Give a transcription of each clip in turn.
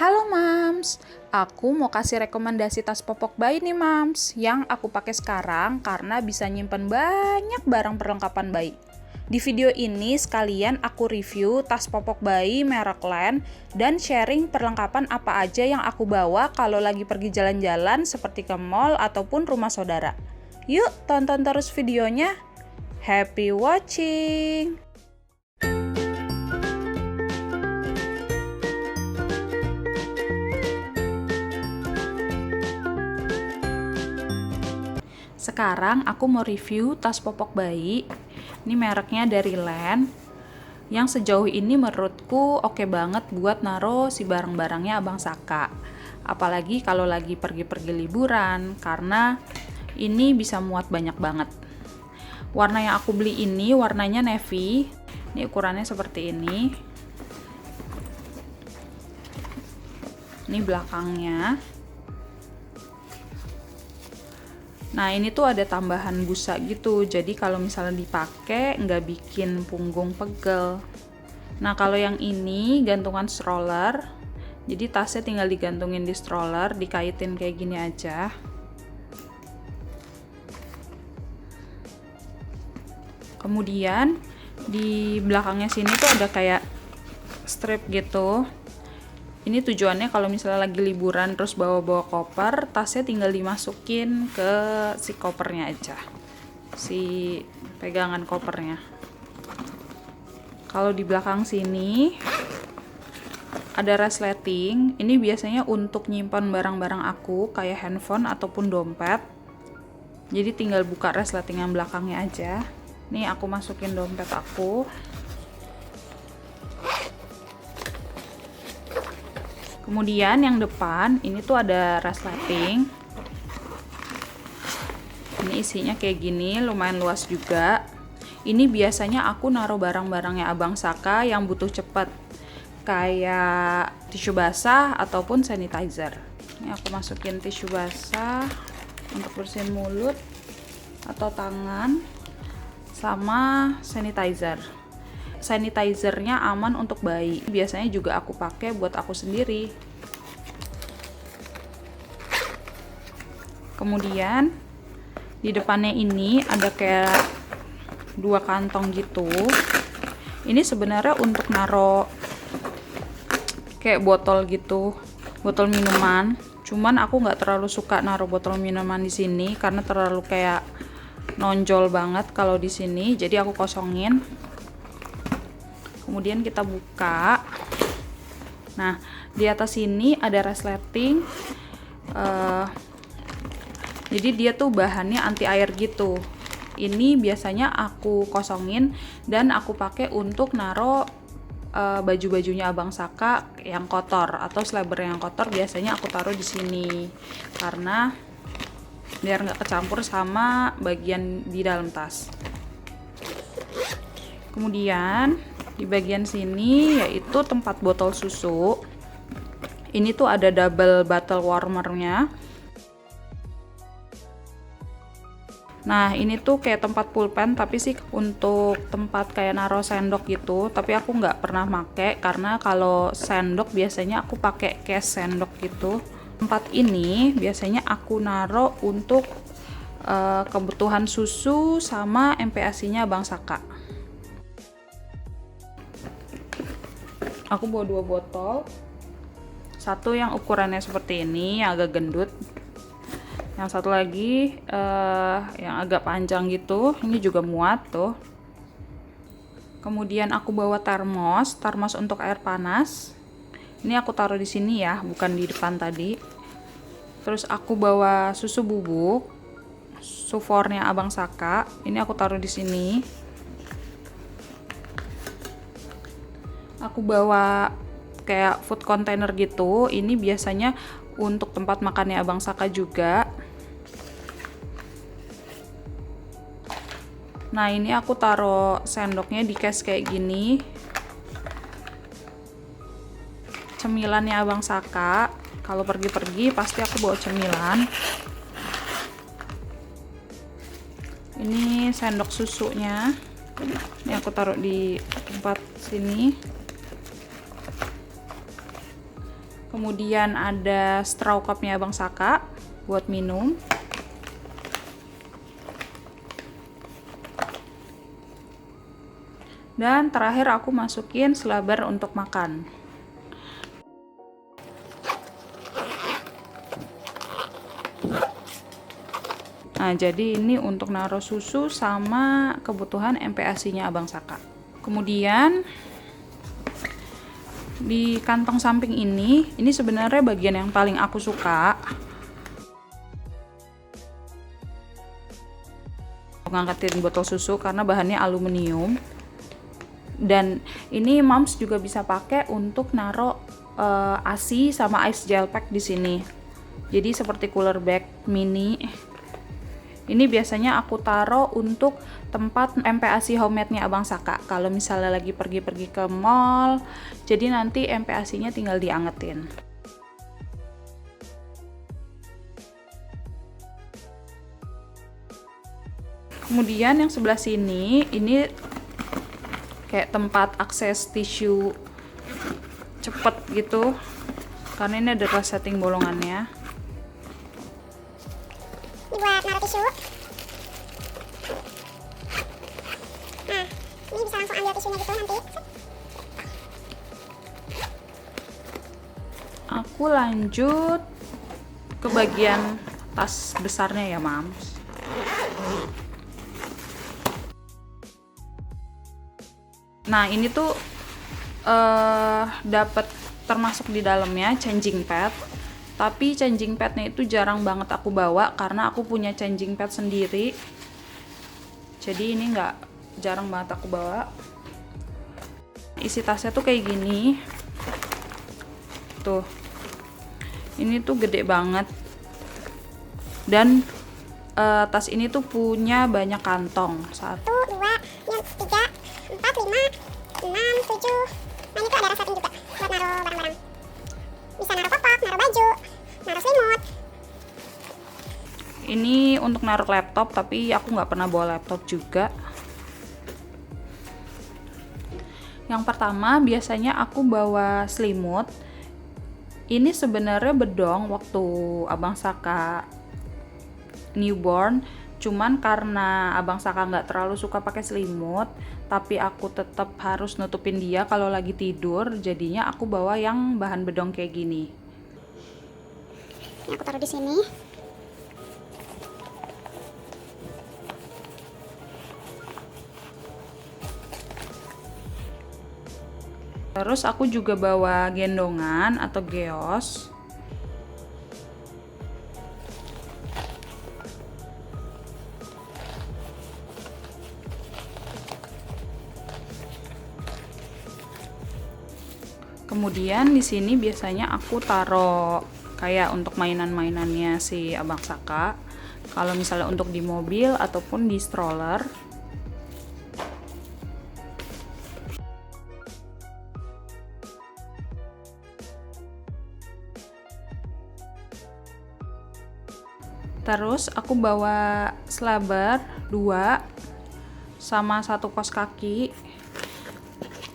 Halo Mams, aku mau kasih rekomendasi tas popok bayi nih Mams, yang aku pakai sekarang karena bisa nyimpen banyak barang perlengkapan bayi. Di video ini sekalian aku review tas popok bayi merek Len dan sharing perlengkapan apa aja yang aku bawa kalau lagi pergi jalan-jalan seperti ke mall ataupun rumah saudara. Yuk tonton terus videonya. Happy watching! Sekarang aku mau review tas popok bayi. Ini mereknya dari Len. Yang sejauh ini menurutku oke banget buat naro si barang-barangnya Abang Saka. Apalagi kalau lagi pergi-pergi liburan, karena ini bisa muat banyak banget. Warna yang aku beli ini warnanya navy. Ini ukurannya seperti ini. Ini belakangnya. Nah ini tuh ada tambahan busa gitu, jadi kalau misalnya dipakai nggak bikin punggung pegel. Nah kalau yang ini gantungan stroller, jadi tasnya tinggal digantungin di stroller, dikaitin kayak gini aja. Kemudian di belakangnya sini tuh ada kayak strip gitu. Ini tujuannya kalau misalnya lagi liburan terus bawa-bawa koper, tasnya tinggal dimasukin ke si kopernya aja, si pegangan kopernya. Kalau di belakang sini ada resleting. Ini biasanya untuk nyimpan barang-barang aku kayak handphone ataupun dompet. Jadi tinggal buka resleting yang belakangnya aja. Nih aku masukin dompet aku. Kemudian yang depan ini tuh ada resleting. Ini isinya kayak gini, lumayan luas juga. Ini biasanya aku naruh barang-barangnya Abang Saka yang butuh cepet, kayak tisu basah ataupun sanitizer. Ini aku masukin tisu basah untuk bersihin mulut atau tangan, sama sanitizer. Sanitizernya aman untuk bayi. Biasanya juga aku pakai buat aku sendiri. Kemudian di depannya ini ada kayak dua kantong gitu. Ini sebenarnya untuk naro kayak botol gitu, botol minuman. Cuman aku nggak terlalu suka naro botol minuman di sini karena terlalu kayak nonjol banget kalau di sini. Jadi aku kosongin. Kemudian kita buka. Nah, di atas sini ada resleting. Jadi dia tuh bahannya anti air gitu. Ini biasanya aku kosongin dan aku pakai untuk naro baju-bajunya Abang Saka yang kotor atau slebber yang kotor. Biasanya aku taruh di sini karena biar nggak kecampur sama bagian di dalam tas. Kemudian di bagian sini yaitu tempat botol susu. Ini tuh ada double bottle warmernya. Nah ini tuh kayak tempat pulpen, tapi sih untuk tempat kayak naro sendok gitu. Tapi aku nggak pernah make karena kalau sendok biasanya aku pakai case sendok gitu. Tempat ini biasanya aku naro untuk kebutuhan susu sama MPASI-nya Abang Saka. Aku bawa 2 botol. Satu yang ukurannya seperti ini, yang agak gendut. Yang satu lagi yang agak panjang gitu. Ini juga muat tuh. Kemudian aku bawa termos untuk air panas. Ini aku taruh di sini ya, bukan di depan tadi. Terus aku bawa susu bubuk, sufornya Abang Saka. Ini aku taruh di sini. Aku bawa kayak food container gitu. Ini biasanya untuk tempat makannya Abang Saka juga. Nah ini aku taruh sendoknya di case kayak gini. Cemilannya Abang Saka, kalau pergi-pergi pasti aku bawa cemilan. Ini sendok susunya. Ini aku taruh di tempat sini. Kemudian ada straw cupnya Abang Saka buat minum. Dan terakhir aku masukin selabar untuk makan. Nah, jadi ini untuk naruh susu sama kebutuhan MPASI-nya Abang Saka. Kemudian di kantong samping ini sebenarnya bagian yang paling aku suka. Ngangkatin botol susu karena bahannya aluminium. Dan ini Moms juga bisa pakai untuk naruh ASI sama ice gel pack di sini. Jadi seperti cooler bag mini. Ini biasanya aku taruh untuk tempat MPASI homemade-nya Abang Saka. Kalau misalnya lagi pergi-pergi ke mall, jadi nanti MPASI-nya tinggal diangetin. Kemudian yang sebelah sini, ini kayak tempat akses tisu cepet gitu, karena ini ada resleting bolongannya. Ini buat naruh tisu. Nah, ini bisa langsung ambil tisunya gitu nanti. Aku lanjut ke bagian tas besarnya ya, Mams. Nah, ini tuh dapat termasuk di dalamnya changing pad. Tapi changing padnya itu jarang banget aku bawa karena aku punya changing pad sendiri. Jadi ini jarang banget aku bawa. Isi tasnya tuh kayak gini. Tuh. Ini tuh gede banget. Dan tas ini tuh punya banyak kantong. 1, 2, 3, 4, 5, 6, 7. Nah, ini tuh ada resleting juga buat naruh barang-barang. Bisa naruh popok, naruh baju, naruh selimut. Ini untuk naruh laptop, tapi aku nggak pernah bawa laptop juga. Yang pertama biasanya aku bawa selimut. Ini sebenarnya bedong waktu Abang Saka newborn, cuman karena Abang Saka nggak terlalu suka pakai selimut, tapi aku tetap harus nutupin dia kalau lagi tidur, jadinya aku bawa yang bahan bedong kayak gini. Ini aku taruh di sini. Terus aku juga bawa gendongan atau geos. Kemudian di sini biasanya aku taruh kayak untuk mainan-mainannya si Abang Saka. Kalau misalnya untuk di mobil ataupun di stroller. Terus aku bawa selabar 2 sama 1 kos kaki.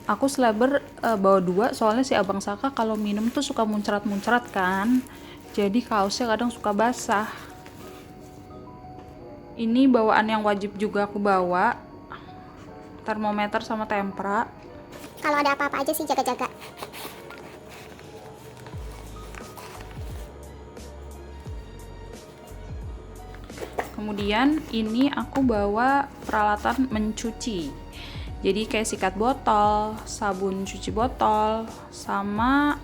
Aku selabar bawa 2 soalnya si Abang Saka kalau minum tuh suka muncrat-muncrat kan. Jadi kaosnya kadang suka basah. Ini bawaan yang wajib juga aku bawa. Termometer sama tempra. Kalau ada apa-apa aja sih jaga-jaga. Kemudian ini aku bawa peralatan mencuci. Jadi kayak sikat botol, sabun cuci botol, sama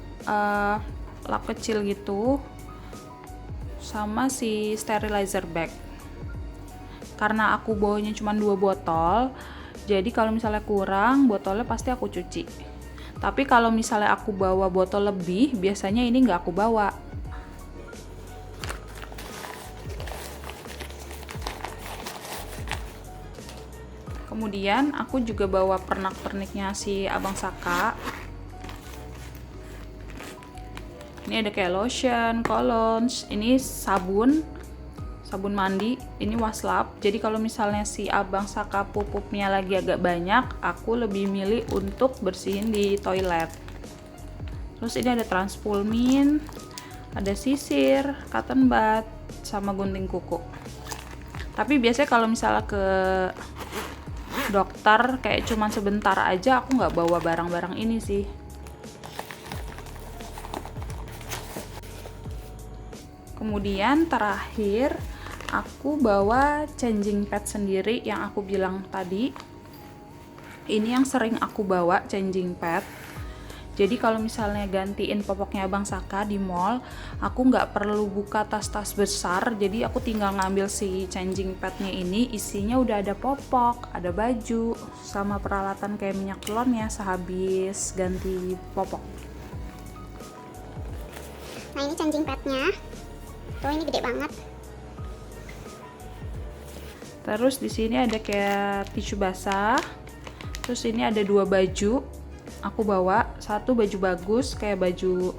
lap kecil gitu, sama si sterilizer bag. Karena aku bawanya cuma 2 botol, jadi kalau misalnya kurang, botolnya pasti aku cuci. Tapi kalau misalnya aku bawa botol lebih, biasanya ini nggak aku bawa. Kemudian aku juga bawa pernak-perniknya si Abang Saka. Ini ada kayak lotion, colognes, ini sabun mandi, ini waslap. Jadi kalau misalnya si Abang Saka pupupnya lagi agak banyak, aku lebih milih untuk bersihin di toilet. Terus ini ada transpulmin, ada sisir, cotton bud, sama gunting kuku. Tapi biasanya kalau misalnya ke dokter kayak cuman sebentar aja, aku nggak bawa barang-barang ini sih. Kemudian terakhir aku bawa changing pad sendiri yang aku bilang tadi. Ini yang sering aku bawa, changing pad. Jadi kalau misalnya gantiin popoknya Abang Saka di mall, aku nggak perlu buka tas-tas besar. Jadi aku tinggal ngambil si changing padnya ini, isinya udah ada popok, ada baju, sama peralatan kayak minyak telonnya sehabis ganti popok. Nah ini changing padnya, tuh ini gede banget. Terus di sini ada kayak tisu basah. Terus ini ada 2 baju. Aku bawa satu baju bagus kayak baju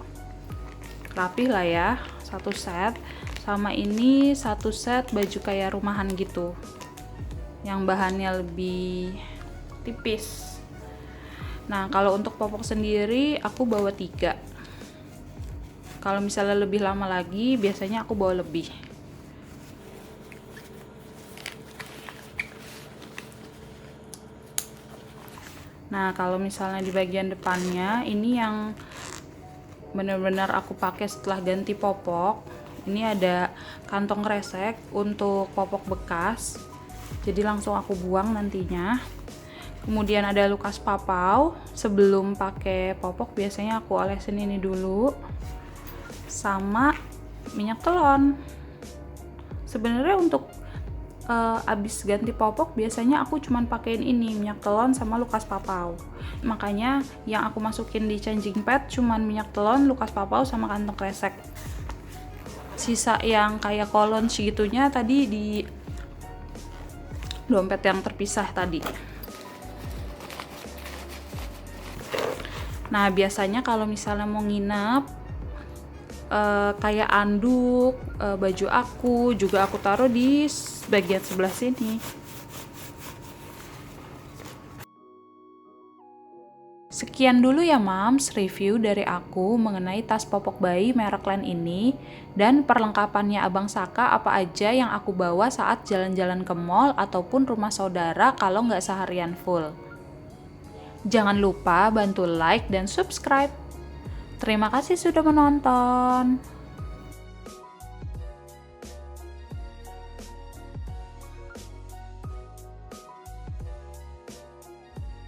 rapih lah ya, 1 set, sama ini 1 set baju kayak rumahan gitu yang bahannya lebih tipis. Nah kalau untuk popok sendiri aku bawa 3. Kalau misalnya lebih lama lagi biasanya aku bawa lebih. Nah, kalau misalnya di bagian depannya, ini yang benar-benar aku pakai setelah ganti popok. Ini ada kantong kresek untuk popok bekas. Jadi langsung aku buang nantinya. Kemudian ada lukas papau. Sebelum pakai popok biasanya aku olesin ini dulu. Sama minyak telon. Sebenarnya untuk abis ganti popok biasanya aku cuman pakein ini, minyak telon sama lukas papau. Makanya yang aku masukin di changing pad cuman minyak telon, lukas papau sama kantong kresek. Sisa yang kayak kolon segitunya tadi di dompet yang terpisah tadi. Nah biasanya kalau misalnya mau nginep kayak anduk, baju aku juga aku taruh di bagian sebelah sini. Sekian dulu ya Mams review dari aku mengenai tas popok bayi merek Len ini, dan perlengkapannya Abang Saka apa aja yang aku bawa saat jalan-jalan ke mall ataupun rumah saudara kalau nggak seharian full. Jangan lupa bantu like dan subscribe. Terima kasih sudah menonton.